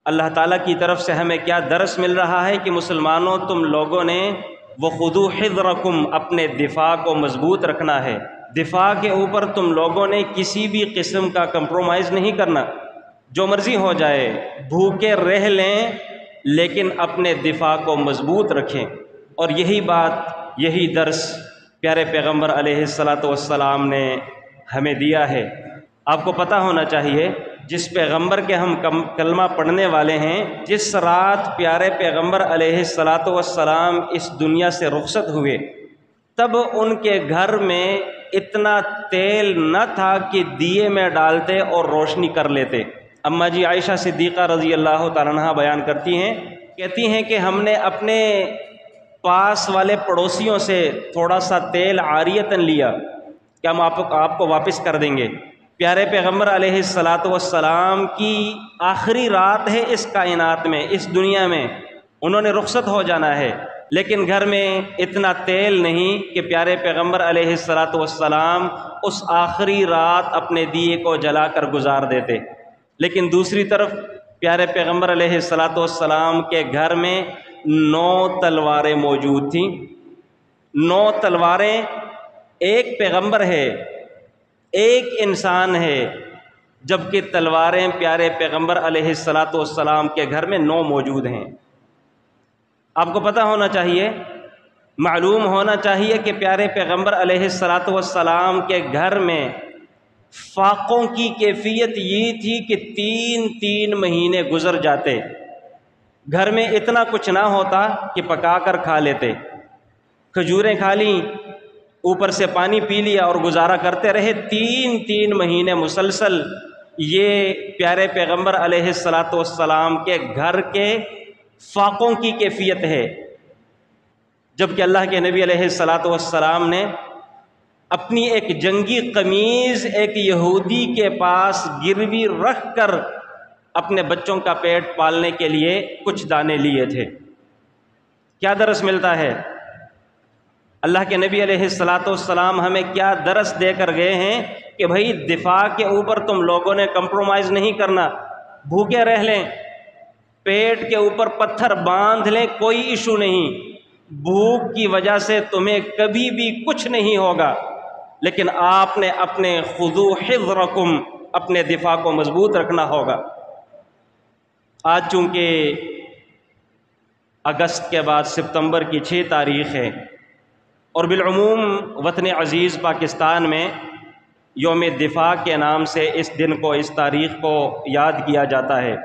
اللہ تعالیٰ کی طرف سے ہمیں کیا درس مل رہا ہے کہ مسلمانوں تم لوگوں نے وَخُذُوا حِذْرَكُمْ اپنے دفاع کو مضبوط رکھنا ہے۔ دفاع کے اوپر تم لوگوں نے کسی بھی قسم کا کمپرومائز نہیں کرنا، جو مرضی ہو جائے، بھوکے رہ لیں لیکن اپنے دفاع کو مضبوط رکھیں۔ اور یہی بات، یہی درس پیارے پیغمبر علیہ السلام نے ہمیں دیا ہے۔ آپ کو پتہ ہونا چاہیے جس پیغمبر کے ہم کلمہ پڑھنے والے ہیں، جس رات پیارے پیغمبر علیہ السلام اس دنیا سے رخصت ہوئے، تب ان کے گھر میں اتنا تیل نہ تھا کہ دیے میں ڈالتے اور روشنی کر لیتے۔ اماں جی عائشہ صدیقہ رضی اللہ تعالیٰ عنہا بیان کرتی ہیں، کہتی ہیں کہ ہم نے اپنے پاس والے پڑوسیوں سے تھوڑا سا تیل عاریتاً لیا کہ ہم آپ کو واپس کر دیں گے۔ پیارے پیغمبر علیہ السلام کی آخری رات ہے اس کائنات میں، اس دنیا میں، انہوں نے رخصت ہو جانا ہے، لیکن گھر میں اتنا تیل نہیں کہ پیارے پیغمبر علیہ السلام اس آخری رات اپنے دیے کو جلا کر گزار دیتے۔ لیکن دوسری طرف پیارے پیغمبر علیہ السلام کے گھر میں 9 تلواریں موجود تھیں۔ 9 تلواریں، ایک پیغمبر ہے، ایک انسان ہے، جبکہ تلواریں پیارے پیغمبر علیہ السلام کے گھر میں 9 موجود ہیں۔ آپ کو پتہ ہونا چاہیے، معلوم ہونا چاہیے کہ پیارے پیغمبر علیہ السلام کے گھر میں فاقوں کی کیفیت یہ تھی کہ 3 مہینے گزر جاتے، گھر میں اتنا کچھ نہ ہوتا کہ پکا کر کھا لیتے، کھجوریں کھا لیں، اوپر سے پانی پی لیا اور گزارا کرتے رہے۔ 3 مہینے مسلسل یہ پیارے پیغمبر علیہ السلام کے گھر کے فاقوں کی کیفیت ہے، جبکہ اللہ کے نبی علیہ السلام نے اپنی ایک جنگی قمیض ایک یہودی کے پاس گروی رکھ کر اپنے بچوں کا پیٹ پالنے کے لیے کچھ دانے لیے تھے۔ کیا درس ملتا ہے؟ اللہ کے نبی علیہ السلام ہمیں کیا درس دے کر گئے ہیں کہ بھائی دفاع کے اوپر تم لوگوں نے کمپرومائز نہیں کرنا، بھوکے رہ لیں، پیٹ کے اوپر پتھر باندھ لیں، کوئی ایشو نہیں، بھوک کی وجہ سے تمہیں کبھی بھی کچھ نہیں ہوگا، لیکن آپ نے اپنے خُذُوا حِذْرَكُمْ اپنے دفاع کو مضبوط رکھنا ہوگا۔ آج چونکہ اگست کے بعد ستمبر کی 6 تاریخ ہے، اور بالعموم وطن عزیز پاکستان میں یوم دفاع کے نام سے اس دن کو، اس تاریخ کو یاد کیا جاتا ہے۔